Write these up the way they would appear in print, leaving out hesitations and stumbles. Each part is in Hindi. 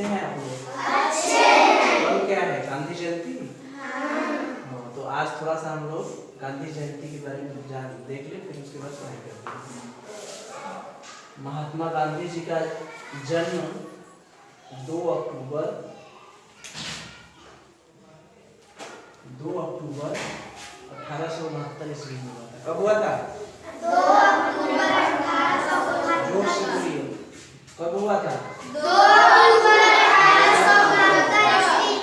हैं आप लोग? अच्छे हैं। कल क्या है? गांधी जयंती। हाँ, तो आज थोड़ा सा हम लोग गांधी जयंती के बारे में देख ले, फिर उसके बाद पढ़ाई करते हैं। महात्मा गांधी जी का जन्म 2 अक्टूबर 1869 ईस्वी में हुआ था। कब हुआ था? 2 अक्टूबर 1869। जोर से बोलिए। कब हुआ था? 2 अक्टूबर 1869 में।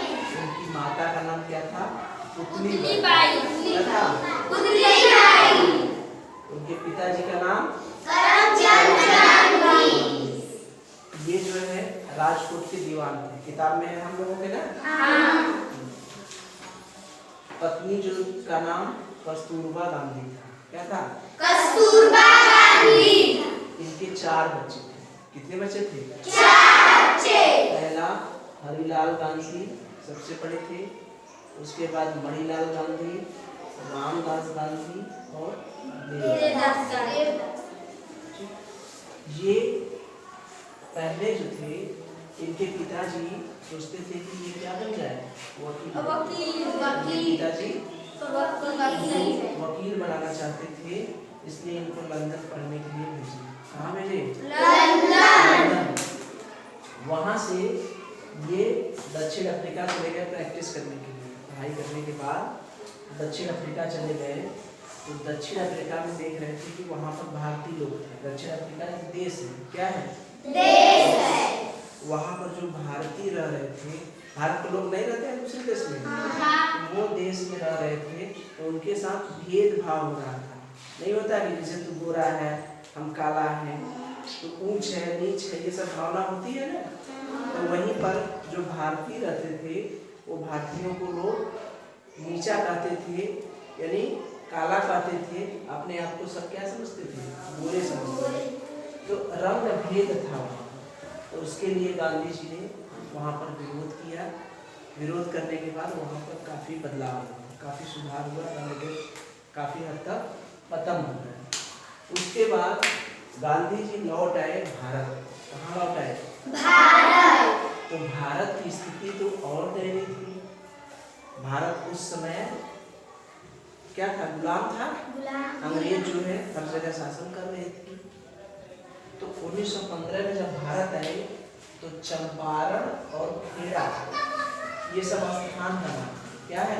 उनकी माता का नाम क्या था? पुतली बाई। क्या था? पुतली बाई। उनके पिताजी का नाम करमचंद गांधी। ये जो है राजकोट के दीवान थे। किताब में है हम लोगों के ना। हाँ। पत्नी जो का नाम कस्तूरबा गांधी था। क्या था? कस्तूरबा गांधी। इनके 4 बच्चे थे। कितने बच्चे थे? 4 बच्चे। पहला हरिलाल गांधी सबसे बड़े थे। उसके बाद मणिलाल गांधी, रामदास गांधी और देवदास गांधी। ये पहले जो थे, इनके पिताजी सोचते थे कि ये क्या बन जाए? वकील। पिताजी वकील बनाना चाहते थे, इसलिए इनको लंदन पढ़ने के लिए भेजे। कहाँ भेजे? लंदन। वहाँ से ये दक्षिण अफ्रीका चले गए प्रैक्टिस करने के लिए। पढ़ाई करने के बाद दक्षिण अफ्रीका चले गए। तो दक्षिण अफ्रीका में देख रहे थे कि वहाँ पर भारतीय लोग थे। दक्षिण अफ्रीका एक देश है। क्या है? देश है। वहाँ पर जो भारतीय रह रहे थे, भारत के लोग नहीं रहते हैं दूसरे देश में। हाँ। वो देश में रह रहे थे, तो उनके साथ भेदभाव हो रहा था। नहीं होता कि जैसे तू गोरा है, हम काला है, तो ऊंच है, नीच है, ये सब भावना होती है ना। तो वहीं पर जो भारतीय रहते थे, वो भारतीयों को लोग नीचा कहते थे, यानी काला कहते थे। अपने आप को सब क्या समझते थे? गोरे समझते थे। तो रंग भेद था वहाँ। तो उसके लिए गांधी जी ने वहाँ पर विरोध किया। विरोध करने के बाद वहाँ पर काफ़ी बदलाव हुआ, काफ़ी सुधार हुआ, रंग भेद काफ़ी हद तक खत्म हो गया। उसके बाद गांधी जी लौट आए भारत। कहाँ लौट आए? भारत। तो भारत की स्थिति तो और दयनीय थी। भारत उस समय क्या था? गुलाम था। अंग्रेज जो है हर जगह शासन कर रहे थे। तो 1915 में जब भारत आए, तो चंपारण और खेड़ा, ये सब स्थान का नाम। क्या है?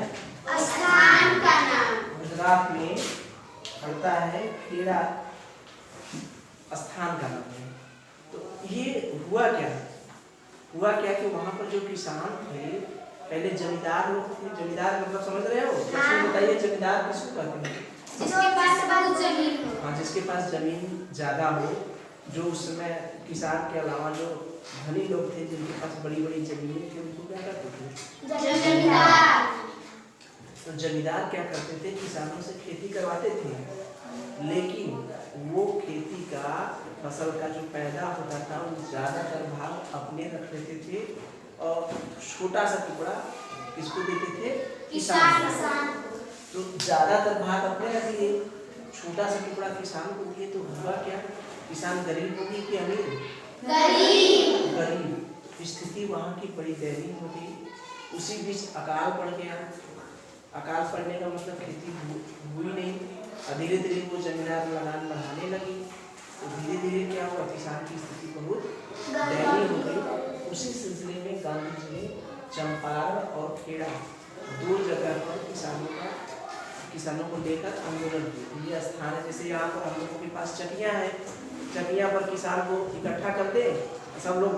स्थान का नाम। गुजरात में पड़ता है। खेड़ा स्थान का नाम है। तो ये हुआ क्या कि वहाँ पर जो किसान थे, पहले जमींदार लोग थे। जमींदार मतलब समझ रहे हो? हाँ। बताइए जमींदार किसको कहते हैं? जिसके पास बहुत जमीन हो। हाँ, जिसके पास जमीन ज्यादा हो। जो उस समय किसान के अलावा जो धनी लोग थे, जिनके पास बड़ी बड़ी जमीनें थी, उनको क्या करते थे? जमींदार। तो जमींदार क्या करते थे? किसानों से खेती करवाते थे, लेकिन वो खेती का फसल का जो पैदा होता था, वो ज्यादातर भाग अपने रख लेते थे और छोटा सा टुकड़ा किसको देते थे? किसान। तो ज्यादातर भाग अपने रख लिए, छोटा सा टुकड़ा किसान को दिए। तो हुआ क्या? किसान गरीब हो गई कि अमीर? गरीब। स्थिति वहाँ की बड़ी दयनीय हो गई। उसी बीच अकाल पड़ गया। अकाल पड़ने का मतलब खेती हुई नहीं। धीरे धीरे वो जमींदार लगान बढ़ाने लगी। तो धीरे धीरे क्या हुआ? किसान की स्थिति बहुत दयनीय हो गई। उसी सिलसिले में गांधी जी ने चंपारण और खेड़ा 2 जगह पर किसानों को लेकर आंदोलन किया। ये स्थान है, जैसे यहाँ पर हम लोगों के पास चकियाँ हैं। चकियाँ पर किसान को इकट्ठा करते, सब लोग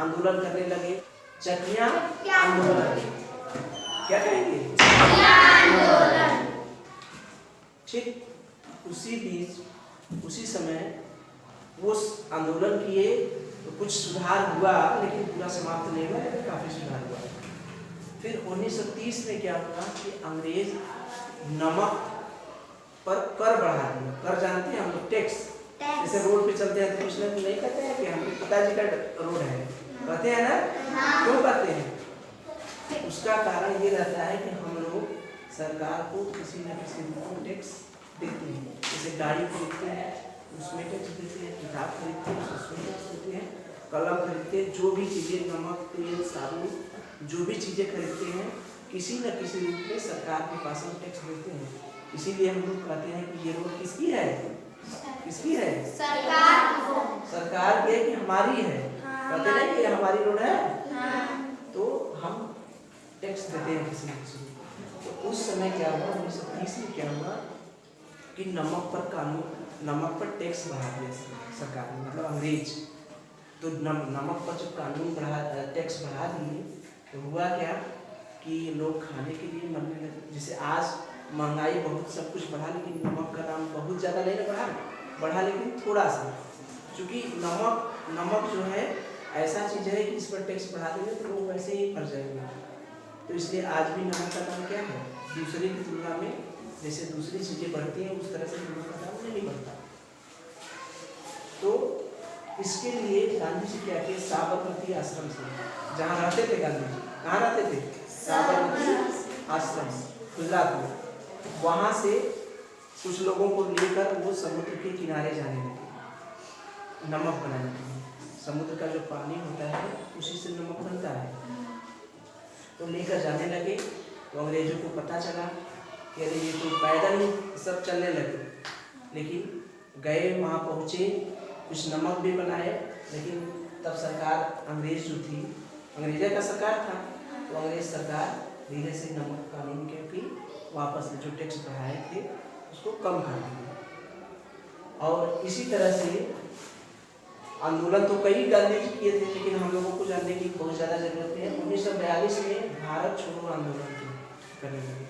आंदोलन करने लगे। चकियाँ आंदोलन। क्या कहेंगे? ठीक उसी बीच उसी समय वो आंदोलन किए, तो कुछ सुधार हुआ, लेकिन पूरा समाप्त नहीं हुआ, काफी सुधार हुआ। फिर 1930 में क्या हुआ कि अंग्रेज नमक पर कर बढ़ा दिया। कर जानते हैं हम लोग? टैक्स। जैसे रोड पे चलते हैं तो कुछ लोग नहीं कहते हैं कि हमारे पिताजी का रोड है, कहते हैं ना? क्यों कहते हैं? उसका कारण ये रहता है कि हम लोग सरकार को किसी न किसी रूप में टैक्स देते हैं। जैसे गाड़ी खरीदते हैं उसमें टैक्स देते हैं, किताब खरीदते हैं उसमें टैक्स देते हैं, कलम खरीदते हैं, जो भी चीज़ें नमक, तेल, साबुन, जो भी चीज़ें खरीदते हैं किसी न किसी रूप में सरकार के पास हम टैक्स देते हैं। इसीलिए हम लोग कहते हैं कि ये रोड किसकी है? किसकी है? सरकार की है कि हमारी है? कहते हैं कि हमारी रोड है, तो हम टैक्स देते हैं किसी न किसी को। तो उस समय क्या हुआ, 1930 में क्या हुआ कि नमक पर टैक्स बढ़ा दिया सरकार ने, मतलब अंग्रेज। तो नमक पर जब टैक्स बढ़ा दिए तो हुआ क्या कि लोग खाने के लिए मरने लगे। जैसे आज महंगाई बहुत, सब कुछ बढ़ा, लेकिन नमक का दाम बहुत ज़्यादा नहीं बढ़ा लेकिन थोड़ा सा। क्योंकि नमक जो है ऐसा चीज़ है कि इस पर टैक्स बढ़ा देंगे तो लोग वैसे ही मर जाएंगे। तो इसलिए आज भी नमक का दाम क्या है, दूसरे की तुलना में जैसे दूसरी चीज़ें बढ़ती हैं उस तरह से नमक का दाम नहीं बढ़ता। तो इसके लिए गांधी जी क्या किए, साबरमती आश्रम से, जहाँ रहते थे गांधी जी, कहाँ रहते थे? साबरमती आश्रम गुजरात में, वहाँ से कुछ लोगों को लेकर वो समुद्र के किनारे जाने लगे नमक बनाने के लिए। समुद्र का जो पानी होता है उसी से नमक बनता है। तो लेकर जाने लगे तो अंग्रेजों को पता चला कि अरे ये तो पैदल ही सब चलने लगे। लेकिन गए, वहाँ पहुँचे, कुछ नमक भी बनाए, लेकिन तब सरकार अंग्रेज जो थी, अंग्रेजा का सरकार था, तो अंग्रेज सरकार धीरे से नमक कानून के भी वापस जो टैक्स बढ़ाए थे उसको कम कर दिया। और इसी तरह से आंदोलन तो कई गांधी जी किए थे, लेकिन हम लोगों को जानने की बहुत ज़्यादा जरूरत है। 1942 में भारत छोड़ो आंदोलन करने लगे।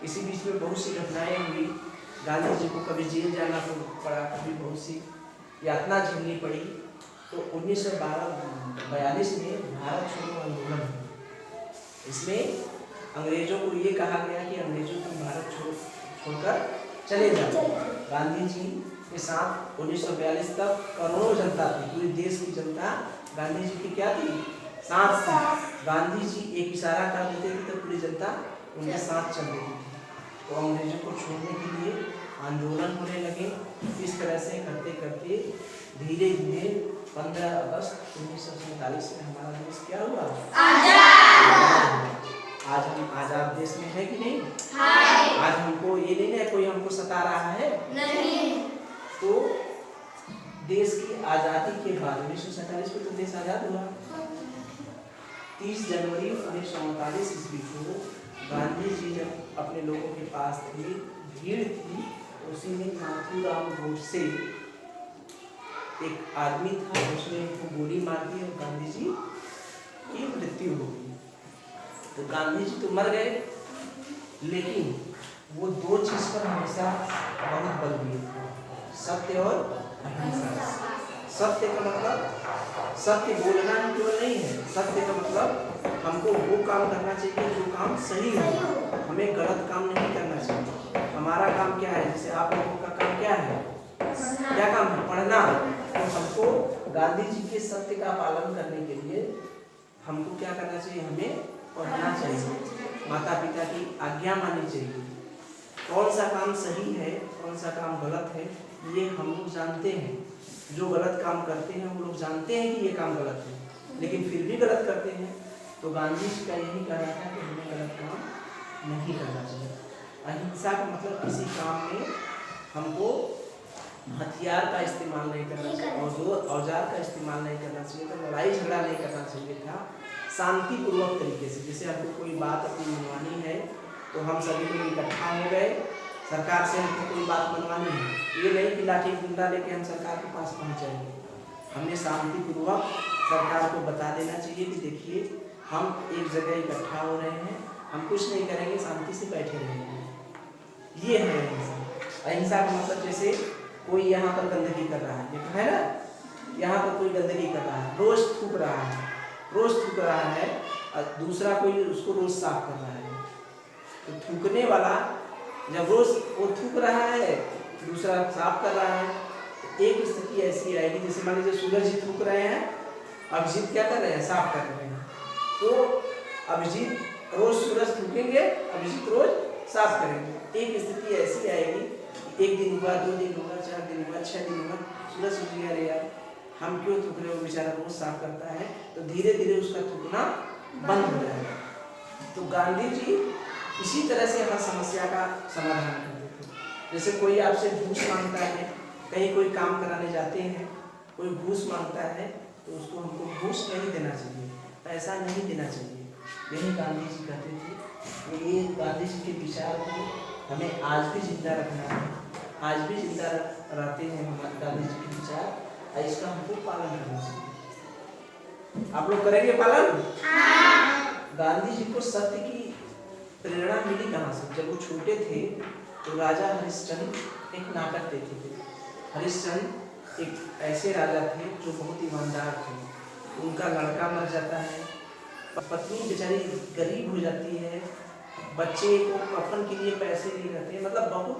इसी बीच में बहुत सी घटनाएं हुई। गांधी जी को कभी जेल जाना पड़ा, कभी बहुत सी यातना झेलनी पड़ी। तो 1942 में भारत छोड़ो आंदोलन हुआ। इसमें अंग्रेजों को ये कहा गया कि अंग्रेजों को भारत छोड़कर चले जाओ। गांधी जी के साथ 1942 तक करोड़ों जनता थी, पूरे देश की जनता गांधी जी की क्या थी, साथ थी। गांधी जी एक इशारा कर देते थे तो पूरी जनता उनके साथ चल रही थी। तो अंग्रेजों को छोड़ने के लिए आंदोलन होने लगे। इस तरह से करते करते धीरे धीरे 15 अगस्त 1947 में हमारा देश क्या हुआ, आज हम आजाद देश में है कि नहीं? आज हमको ये नहीं है कोई हमको सता रहा है, नहीं। तो देश की आज़ादी के बाद 1947 में तो देश आज़ाद हुआ। 30 जनवरी 1939 ईस्वी को गांधी जी जब अपने लोगों के पास थे, भीड़ थी, उसी में नाथूराम गोडसे एक आदमी था, उसने उनको गोली मार दी और गांधी जी की मृत्यु हो गई। तो गांधी जी तो मर गए, लेकिन वो दो चीज पर हमेशा बहुत बल दिए थे, सत्य और अहिंसा। सत्य का मतलब सत्य बोलना केवल नहीं है, सत्य का मतलब हमको वो काम करना चाहिए जो काम सही हो, हमें गलत काम नहीं करना चाहिए। हमारा काम क्या है, जैसे आप लोगों का काम क्या है, क्या काम है, पढ़ना। तो हमको गांधी जी के सत्य का पालन करने के लिए हमको क्या करना चाहिए, हमें पढ़ना चाहिए, माता पिता की आज्ञा माननी चाहिए। कौन सा काम सही है, कौन सा काम गलत है, ये हम लोग जानते हैं। जो गलत काम करते हैं वो लोग जानते हैं कि ये काम गलत है, लेकिन फिर भी गलत करते हैं। तो गांधी जी का यही कहना था कि हमें गलत काम नहीं करना चाहिए। अहिंसा का मतलब किसी काम में हमको हथियार का इस्तेमाल नहीं करना चाहिए और जो औजार का इस्तेमाल नहीं करना चाहिए, तो लड़ाई झगड़ा नहीं करना चाहिए था। शांतिपूर्वक तरीके से, जैसे हमको कोई बात अपनी मनवानी है तो हम सभी लोग इकट्ठा हो गए, सरकार से हमको कोई बात मनवानी है, ये नहीं कि लाठी डंडा लेके हम सरकार के पास पहुंच जाएंगे। हमें शांतिपूर्वक सरकार को बता देना चाहिए कि देखिए हम एक जगह इकट्ठा हो रहे हैं, हम कुछ नहीं करेंगे, शांति से बैठे रहेंगे। ये है अहिंसा। अहिंसा का मतलब जैसे कोई यहाँ पर गंदगी कर रहा है ना, यहाँ पर कोई गंदगी कर रहा है, रोज थूक रहा है और दूसरा कोई उसको रोज साफ कर रहा है। तो थूकने वाला जब रोज वो थूक रहा है, दूसरा साफ कर रहा है, तो एक स्थिति ऐसी आएगी, जैसे मान लीजिए सूरज जी थूक रहे हैं, अभिजीत क्या कर रहे हैं, साफ कर रहे हैं। तो अभिजीत रोज सूरज थूकेंगे, अभिजीत रोज साफ करेंगे। एक स्थिति ऐसी आएगी, एक दिन हुआ, 2 दिन हुआ, 4 दिन हुआ, 6 दिन हुआ, सूरज सूझ गया, अरे यार हम क्यों थूक रहे, वो बेचारा रोज साफ करता है, तो धीरे धीरे उसका थूकना बंद हो जाएगा। तो गांधी जी इसी तरह से हर समस्या का समाधान करते थे। जैसे कोई आपसे घूस मांगता है, कहीं कोई काम कराने जाते हैं, कोई घूस मांगता है, तो उसको हमको घूस नहीं देना चाहिए, पैसा नहीं देना चाहिए। यही गांधी जी कहते थे। ये गांधी जी के विचार को हमें आज भी जिंदा रखना है, आज भी जिंदा रहते हैं हमारे गांधी जी के विचार, और इसका हमको पालन करना चाहिए। आप लोग करेंगे पालन? गांधी जी को सत्य की प्रेरणा मिली कहाँ से? जब वो छोटे थे तो राजा हरिश्चंद्र एक नाटक देते थे। हरिश्चंद्र एक ऐसे राजा थे जो बहुत ईमानदार थे। उनका लड़का मर जाता है, पत्नी बेचारी गरीब हो जाती है, बच्चे को कफन के लिए पैसे नहीं रहते, मतलब बहुत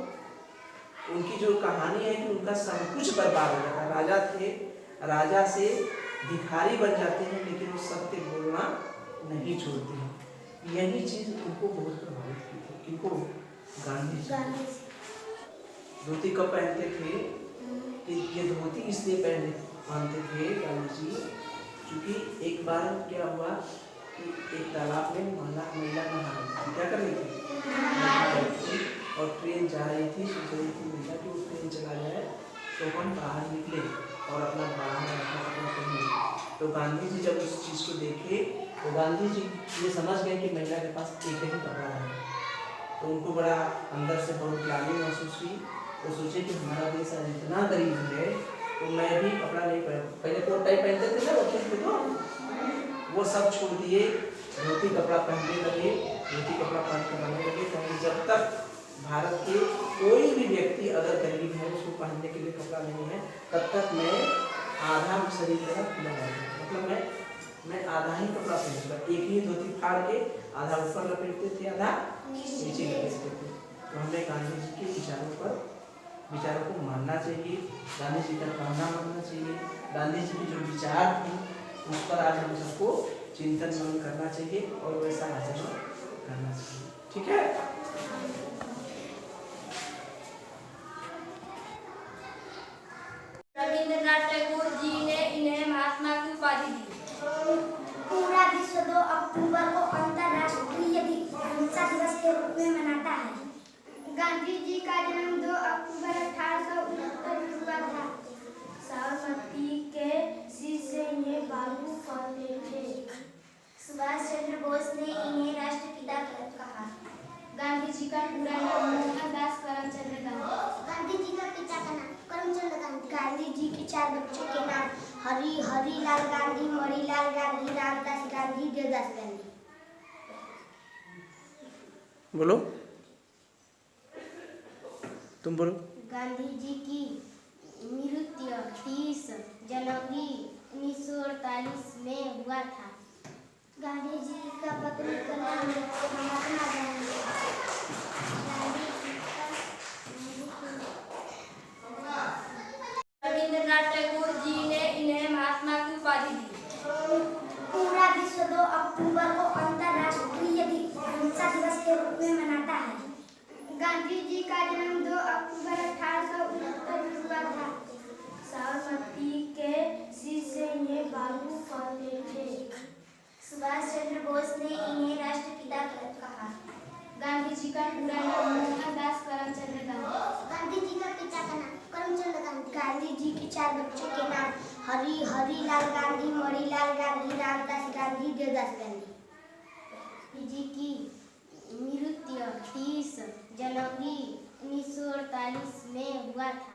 उनकी जो कहानी है कि उनका सब कुछ बर्बाद हो जाता है। राजा थे, राजा से भिखारी बन जाते हैं, लेकिन वो सत्य बोलना नहीं छोड़ते हैं। यही चीज उनको बहुत प्रभावित की थी। किनको? गांधी जी। धोती कब पहनते थे? कि ये धोती इसलिए पहनते थे गांधी जी, क्योंकि एक बार क्या हुआ कि एक तालाब में महिला नहा रही थी। क्या कर रही थी? और ट्रेन जा रही थी, सोच रही थी महिला कि वो ट्रेन चला जाए तो हम बाहर निकले और अपना बाहर रखा। तो गांधी जी जब उस चीज़ को देखे तो गांधी जी ये समझ गए कि महिला के पास एक ही कपड़ा है। तो उनको बड़ा अंदर से बहुत ग्लानि महसूस हुई। तो सोचे कि हमारा देश आज इतना गरीब है, तो मैं भी कपड़ा नहीं पहले कोट टाई पहनते थे ना बच्चे थे, तो वो सब छोड़ दिए, धोती कपड़ा पहनने लगे, धोती कपड़ा पहन कर रहने लगे। क्योंकि जब तक भारत के कोई भी व्यक्ति अगर गरीब है, उसको पहनने के लिए कपड़ा नहीं है, तब तक मैं आधा शरीर मेरा खुला रहेगा, मतलब मैं आधा ही कपड़ा पहनूंगा। एक ही धोती फाड़ के आधा ऊपर लपेटते थे, आधा नीचे लपेटते थे। तो हमें गांधी जी के विचारों को मानना चाहिए, गांधी जी का कहना मानना चाहिए। गांधी जी के जो विचार थे उस पर आज हम सबको चिंतन मनन करना चाहिए और वैसा आचरण करना चाहिए। ठीक है? रविंद्रनाथ टैगोर जी ने इन्हें महात्मा की उपाधि दी। पूरा विश्व 2 अक्टूबर को अंतर्राष्ट्रीय अहिंसा दिवस के रूप में मनाता है। गांधी जी का जन्म 2 अक्टूबर 1869 में हुआ था। साबरमती के शिष्य इन्हें बाबू कहते थे। सुभाष चंद्र बोस ने इन्हें राष्ट्रपिता कहा। गांधी जी का पूरा नाम मोहनदास करमचंद गांधी। गांधी जी का पिता का नाम करमचंद गांधी। गांधी जी के 4 बच्चों के नाम हरिलाल गांधी, मणिलाल गांधी, रामदास गांधी, देवदास गांधी। बोलो, तुम बोलो। गांधी जी की मृत्यु 30 जनवरी 1948 में हुआ था। गांधी जी का पत्नी का नाम महात्मा गांधी। रविंद्रनाथ टैगोर जी ने इन्हें महात्मा की उपाधि दी। पूरा विश्व 2 अक्टूबर को अंतर्राष्ट्रीय अहिंसा दिवस के रूप में मनाता है। गांधी जी का जन्म 2 अक्टूबर 1869 में हुआ था। साबरमती के शिष्य इन्हें बाबू कहते थे। सुभाष चंद्र बोस ने इन्हें राष्ट्रपिता कहा। गांधी जी का पूरा नाम मोहनदास करमचंद गांधी। गांधी जी का पिता का नाम करमचंद गांधी। गांधी जी के 4 बच्चों के नाम हरिलाल गांधी, मणिलाल गांधी, रामदास गांधी, देवदास गांधी। जी की मृत्यु 30 जनवरी 1948 में हुआ था।